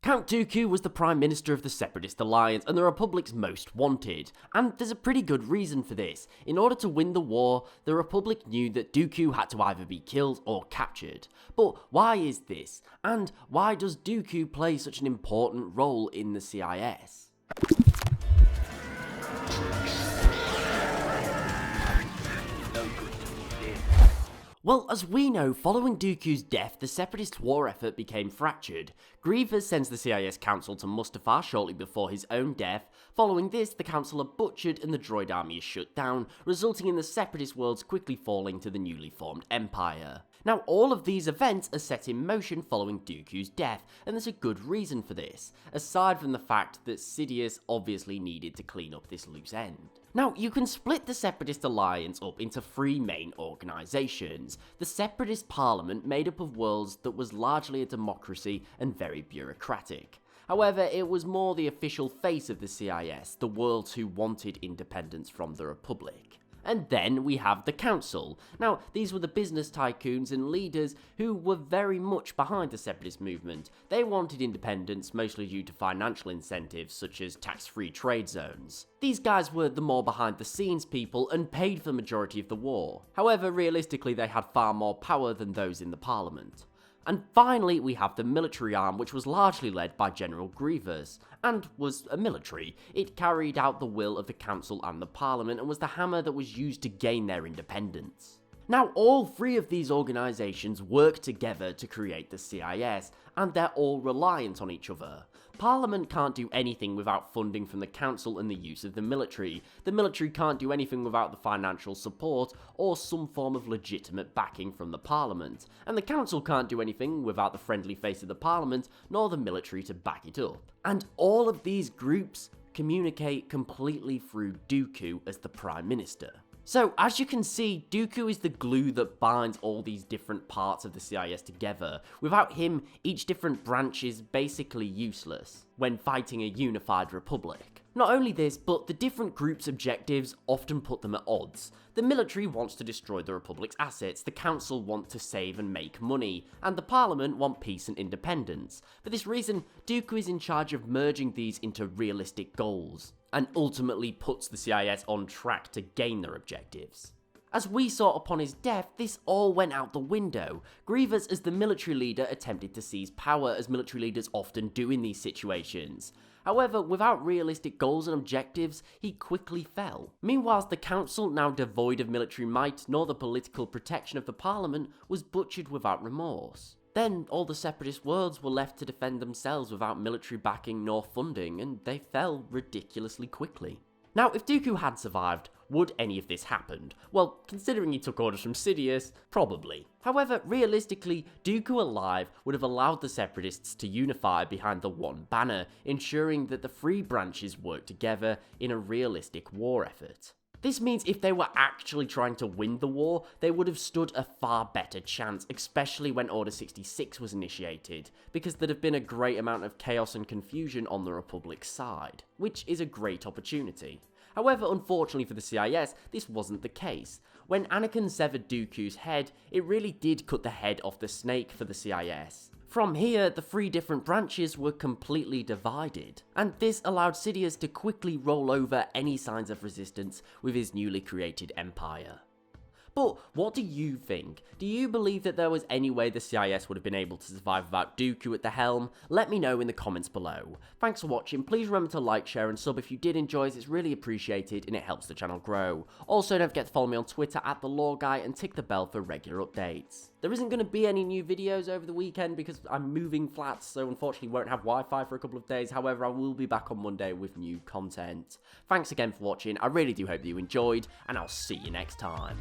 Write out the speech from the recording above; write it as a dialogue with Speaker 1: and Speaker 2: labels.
Speaker 1: Count Dooku was the Prime Minister of the Separatist Alliance and the Republic's most wanted, and there's a pretty good reason for this. In order to win the war, the Republic knew that Dooku had to either be killed or captured. But why is this? And why does Dooku play such an important role in the CIS? Well, as we know, following Dooku's death, the Separatist war effort became fractured. Grievous sends the CIS Council to Mustafar shortly before his own death. Following this, the Council are butchered and the droid army is shut down, resulting in the Separatist worlds quickly falling to the newly formed Empire. Now, all of these events are set in motion following Dooku's death, and there's a good reason for this, aside from the fact that Sidious obviously needed to clean up this loose end. Now, you can split the Separatist Alliance up into three main organisations. The Separatist Parliament, made up of worlds that was largely a democracy and very bureaucratic. However, it was more the official face of the CIS, the worlds who wanted independence from the Republic. And then we have the Council. Now, these were the business tycoons and leaders who were very much behind the separatist movement. They wanted independence mostly due to financial incentives such as tax-free trade zones. These guys were the more behind-the-scenes people and paid for the majority of the war. However, realistically, they had far more power than those in the Parliament. And finally, we have the military arm, which was largely led by General Grievous, and was a military. It carried out the will of the Council and the Parliament, and was the hammer that was used to gain their independence. Now, all three of these organisations work together to create the CIS, and they're all reliant on each other. Parliament can't do anything without funding from the Council and the use of the military. The military can't do anything without the financial support or some form of legitimate backing from the Parliament. And the Council can't do anything without the friendly face of the Parliament nor the military to back it up. And all of these groups communicate completely through Dooku as the Prime Minister. So, as you can see, Dooku is the glue that binds all these different parts of the CIS together. Without him, each different branch is basically useless when fighting a unified republic. Not only this, but the different groups' objectives often put them at odds. The military wants to destroy the Republic's assets, the Council want to save and make money, and the Parliament want peace and independence. For this reason, Dooku is in charge of merging these into realistic goals, and ultimately puts the CIS on track to gain their objectives. As we saw upon his death, this all went out the window. Grievous, as the military leader, attempted to seize power, as military leaders often do in these situations. However, without realistic goals and objectives, he quickly fell. Meanwhile, the Council, now devoid of military might nor the political protection of the Parliament, was butchered without remorse. Then, all the separatist worlds were left to defend themselves without military backing nor funding, and they fell ridiculously quickly. Now, if Dooku had survived, would any of this happened? Well, considering he took orders from Sidious, probably. However, realistically, Dooku alive would have allowed the Separatists to unify behind the one banner, ensuring that the three branches work together in a realistic war effort. This means if they were actually trying to win the war, they would have stood a far better chance, especially when Order 66 was initiated, because there'd have been a great amount of chaos and confusion on the Republic's side, which is a great opportunity. However, unfortunately for the CIS, this wasn't the case. When Anakin severed Dooku's head, it really did cut the head off the snake for the CIS. From here, the three different branches were completely divided, and this allowed Sidious to quickly roll over any signs of resistance with his newly created empire. But what do you think? Do you believe that there was any way the CIS would have been able to survive without Dooku at the helm? Let me know in the comments below. Thanks for watching, please remember to like, share and sub if you did enjoy, it's really appreciated and it helps the channel grow. Also, don't forget to follow me on Twitter @TheLawGuy and tick the bell for regular updates. There isn't going to be any new videos over the weekend because I'm moving flats, so unfortunately won't have Wi-Fi for a couple of days. However, I will be back on Monday with new content. Thanks again for watching, I really do hope that you enjoyed, and I'll see you next time.